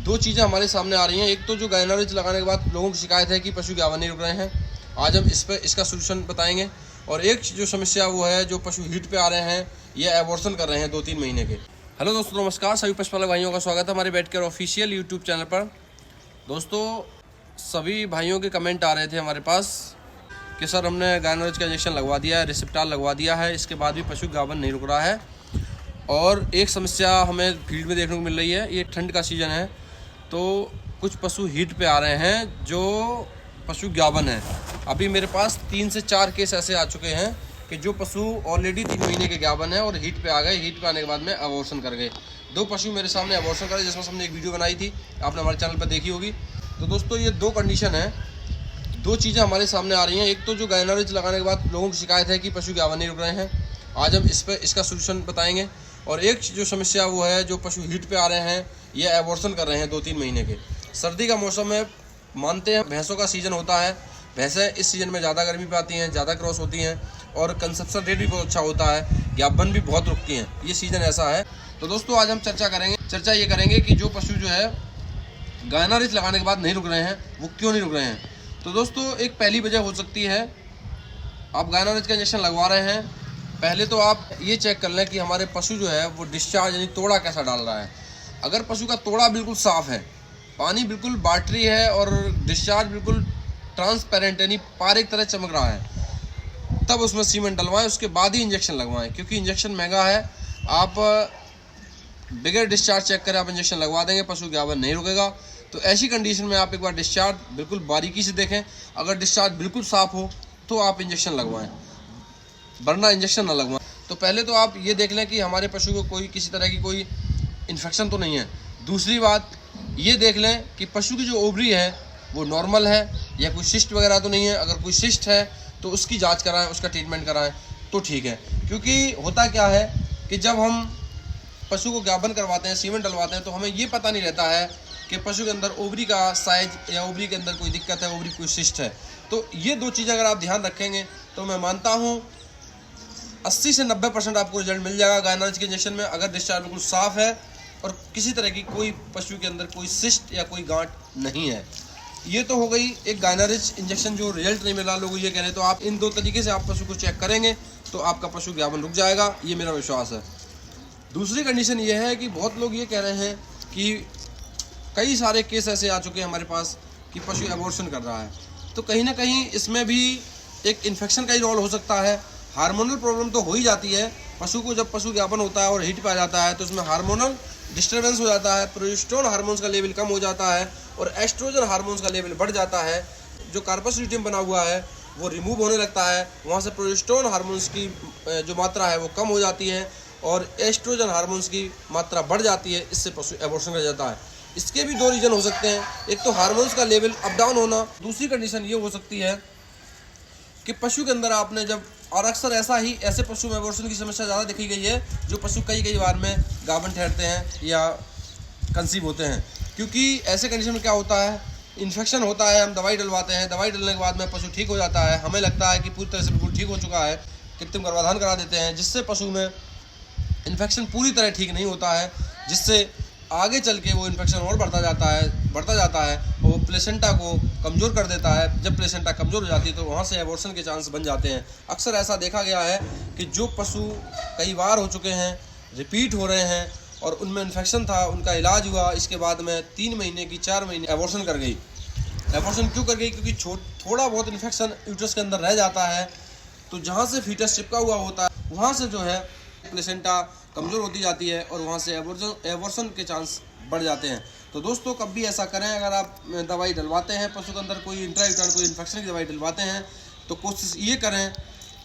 दो चीज़ें हमारे सामने आ रही हैं। एक तो जो गायनारिज लगाने के बाद लोगों की शिकायत है कि पशु गावन नहीं रुक रहे हैं। आज हम इस पर इसका सोल्यूशन बताएंगे। और एक जो समस्या वो है जो पशु हीट पे आ रहे हैं, ये एबॉर्शन कर रहे हैं 2-3 महीने के। हेलो दोस्तों, नमस्कार। सभी पशुपालक भाइयों का स्वागत है हमारे बैठकर ऑफिशियल यूट्यूब चैनल पर। दोस्तों, सभी भाइयों के कमेंट आ रहे थे हमारे पास कि सर हमने गायनारिज का इंजेक्शन लगवा दिया है, रिसिप्टाल लगवा दिया है, इसके बाद भी पशु गावन नहीं रुक रहा है। और एक समस्या हमें फील्ड में देखने को मिल रही है, ये ठंड का सीज़न है तो कुछ पशु हीट पे आ रहे हैं जो पशु गावन है। अभी मेरे पास 3 से 4 केस ऐसे आ चुके हैं कि जो पशु ऑलरेडी 3 महीने के गावन है और हीट पे आ गए। हीट पे आने के बाद में अबॉर्शन कर गए। 2 पशु मेरे सामने अबॉर्शन करे, जिसमें हमने एक वीडियो बनाई थी, आपने हमारे चैनल पर देखी होगी। तो दोस्तों, ये 2 कंडीशन है, 2 चीज़ें हमारे सामने आ रही हैं। एक तो जो गायनारिज लगाने के बाद लोगों की शिकायत है कि पशु गावन नहीं रुक रहे हैं। आज हम इस पर इसका सोल्यूशन बताएंगे। और एक जो समस्या वो है जो पशु हीट पे आ रहे हैं, ये एबॉर्शन कर रहे हैं 2-3 महीने के। सर्दी का मौसम है, मानते हैं भैंसों का सीज़न होता है। भैंसें इस सीज़न में ज़्यादा गर्मी पे आती हैं, ज़्यादा क्रॉस होती हैं और कंसेप्शन रेट भी बहुत अच्छा होता है, गाभन भी बहुत रुकती हैं। ये सीज़न ऐसा है। तो दोस्तों, आज हम चर्चा ये करेंगे कि जो पशु जो है गायनारिज लगाने के बाद नहीं रुक रहे हैं, वो क्यों नहीं रुक रहे हैं। तो दोस्तों, एक पहली वजह हो सकती है, आप गायनारिज का इंजेक्शन लगवा रहे हैं, पहले तो आप ये चेक कर लें कि हमारे पशु जो है वो डिस्चार्ज यानी तोड़ा कैसा डाल रहा है। अगर पशु का तोड़ा बिल्कुल साफ़ है, पानी बिल्कुल वाटरी है और डिस्चार्ज बिल्कुल ट्रांसपेरेंट यानी पारे की तरह चमक रहा है, तब उसमें सीमेंट डलवाएं, उसके बाद ही इंजेक्शन लगवाएं। क्योंकि इंजेक्शन महंगा है। आप बगैर डिस्चार्ज चेक करें आप इंजेक्शन लगवा देंगे, पशु गावन नहीं रुकेगा। तो ऐसी कंडीशन में आप एक बार डिस्चार्ज बिल्कुल बारीकी से देखें। अगर डिस्चार्ज बिल्कुल साफ़ हो तो आप इंजेक्शन लगवाएं, वरना इंजेक्शन ना लगवाएं। तो पहले तो आप ये देख लें कि हमारे पशु को कोई किसी तरह की कोई इन्फेक्शन तो नहीं है। दूसरी बात ये देख लें कि पशु की जो ओवरी है वो नॉर्मल है या कोई सिस्ट वगैरह तो नहीं है। अगर कोई सिस्ट है तो उसकी जांच कराएं, उसका ट्रीटमेंट कराएं तो ठीक है। क्योंकि होता क्या है कि जब हम पशु को गाभन करवाते हैं, सीमेंट डलवाते हैं, तो हमें ये पता नहीं रहता है कि पशु के अंदर ओवरी का साइज या ओवरी के अंदर कोई दिक्कत है, ओवरी कोई सिस्ट है। तो ये 2 चीज़ें अगर आप ध्यान रखेंगे तो मैं मानता हूँ 80 से 90% आपको रिजल्ट मिल जाएगा गायनारिज के इंजेक्शन में। अगर डिस्चार्ज बिल्कुल साफ़ है और किसी तरह की कोई पशु के अंदर कोई सिस्ट या कोई गांठ नहीं है। ये तो हो गई एक गायनारिज इंजेक्शन जो रिजल्ट नहीं मिला, लोग ये कह रहे हैं। तो आप इन 2 तरीके से आप पशु को चेक करेंगे तो आपका पशु गावन रुक जाएगा, ये मेरा विश्वास है। दूसरी कंडीशन ये है कि बहुत लोग ये कह रहे हैं कि कई सारे केस ऐसे आ चुके हैं हमारे पास कि पशु एबॉर्शन कर रहा है। तो कहीं ना कहीं इसमें भी एक इन्फेक्शन का ही रोल हो सकता है। हार्मोनल प्रॉब्लम तो हो ही जाती है। पशु को जब पशु गाभन होता है और हीट पे आ जाता है तो उसमें हार्मोनल डिस्टर्बेंस हो जाता है, प्रोजेस्टेरोन हार्मोन्स का लेवल कम हो जाता है और एस्ट्रोजन हार्मोन्स का लेवल बढ़ जाता है। जो कार्पस ल्यूटियम बना हुआ है वो रिमूव होने लगता है, वहाँ से प्रोजेस्टेरोन हार्मोन्स की जो मात्रा है वो कम हो जाती है और एस्ट्रोजन हार्मोन्स की मात्रा बढ़ जाती है। इससे पशु एबॉर्शन कर जाता है। इसके भी 2 रीज़न हो सकते हैं। एक तो हार्मोन्स का लेवल अप डाउन होना, दूसरी कंडीशन ये हो सकती है कि पशु के अंदर आपने जब, और अक्सर ऐसे पशु में एबॉर्शन की समस्या ज़्यादा देखी गई है जो पशु कई बार में गाभन ठहरते हैं या कंसीव होते हैं। क्योंकि ऐसे कंडीशन में क्या होता है, इन्फेक्शन होता है, हम दवाई डलवाते हैं, दवाई डलने के बाद में पशु ठीक हो जाता है, हमें लगता है कि पूरी तरह से बिल्कुल ठीक हो चुका है, कृत्रिम गर्भाधान करा देते हैं, जिससे पशु में इन्फेक्शन पूरी तरह ठीक नहीं होता है, जिससे आगे चल के वो इन्फेक्शन और बढ़ता जाता है और वो प्लेसेंटा को कमज़ोर कर देता है। जब प्लेसेंटा कमज़ोर हो जाती है तो वहाँ से एबॉर्शन के चांस बन जाते हैं। अक्सर ऐसा देखा गया है कि जो पशु कई बार हो चुके हैं, रिपीट हो रहे हैं और उनमें इन्फेक्शन था, उनका इलाज हुआ, इसके बाद में 3 महीने की 4 महीने एबॉर्शन कर गई। एबॉर्शन क्यों कर गई? क्योंकि थोड़ा बहुत इन्फेक्शन यूट्रस के अंदर रह जाता है, तो जहाँ से फीटस चिपका हुआ होता है वहाँ से जो है प्लेसेंटा कमज़ोर होती जाती है और वहाँ से एबॉर्शन के चांस बढ़ जाते हैं। तो दोस्तों, कभी ऐसा करें, अगर आप दवाई डलवाते हैं पशु के अंदर कोई इंट्रायूटरल कोई इन्फेक्शन की दवाई डलवाते हैं तो कोशिश ये करें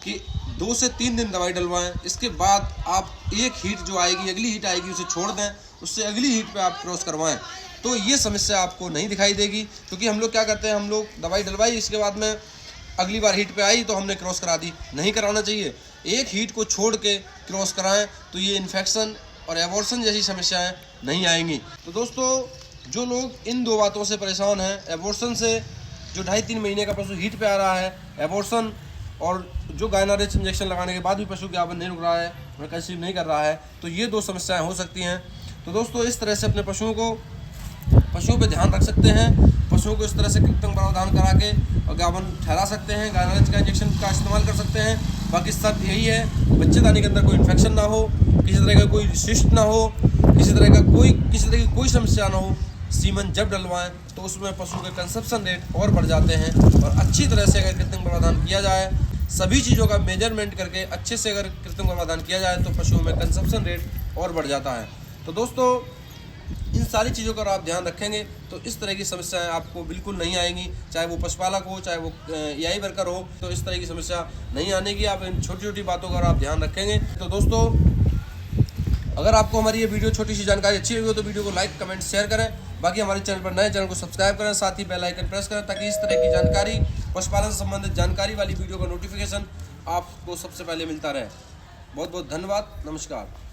कि 2 से 3 दिन दवाई डलवाएं। इसके बाद आप एक हीट जो आएगी, अगली हीट आएगी, उसे छोड़ दें, उससे अगली हीट पे आप क्रॉस करवाएं। तो ये समस्या आपको नहीं दिखाई देगी। क्योंकि हम लोग क्या करते हैं, हम लोग दवाई डलवाई, इसके बाद में अगली बार हीट पे आई तो हमने क्रॉस करा दी। नहीं कराना चाहिए। एक हीट को छोड़ के क्रॉस कराएं तो ये इन्फेक्शन और एबॉर्शन जैसी समस्याएं नहीं आएंगी। तो दोस्तों, जो लोग इन 2 बातों से परेशान हैं, एबॉर्शन से, जो 2.5-3 महीने का पशु हीट पे आ रहा है, एबॉर्शन, और जो गायनारिज इंजेक्शन लगाने के बाद भी पशु गाभन नहीं रुक रहा है, वह कंसीव नहीं कर रहा है, तो ये 2 समस्याएं हो सकती हैं। तो दोस्तों, इस तरह से अपने पशुओं को पशुओं पे ध्यान रख सकते हैं। पशुओं को इस तरह से कृत्रिम गर्भाधान करा के और गाभिन ठहरा सकते हैं। गायनारिज का इंजेक्शन का इस्तेमाल कर सकते हैं। बाकी सब यही है, बच्चेदानी के अंदर कोई इन्फेक्शन ना हो, किसी तरह का कोई शिस्ट ना हो, किसी तरह की कोई समस्या ना हो। सीमन जब डलवाएं तो उसमें पशु के कंसेप्शन रेट और बढ़ जाते हैं। और अच्छी तरह से अगर कृत्रिम गर्भाधान किया जाए, सभी चीज़ों का मेजरमेंट करके अच्छे से अगर कृत्रिम गर्भाधान किया जाए तो पशुओं में कंसेप्शन रेट और बढ़ जाता है। तो दोस्तों, इन सारी चीज़ों का आप ध्यान रखेंगे तो इस तरह की समस्याएं आपको बिल्कुल नहीं आएंगी। चाहे वो पशुपालक हो, चाहे वो एआई वर्कर हो, तो इस तरह की समस्या नहीं आने की। आप इन छोटी छोटी बातों का आप ध्यान रखेंगे। तो दोस्तों, अगर आपको हमारी ये वीडियो छोटी सी जानकारी अच्छी लगी हो तो वीडियो को लाइक, कमेंट, शेयर करें। बाकी हमारे चैनल पर नए, चैनल को सब्सक्राइब करें, साथ ही बेल आइकन प्रेस करें ताकि इस तरह की जानकारी, पशुपालन से संबंधित जानकारी वाली वीडियो का नोटिफिकेशन आपको सबसे पहले मिलता रहे। बहुत बहुत धन्यवाद। नमस्कार।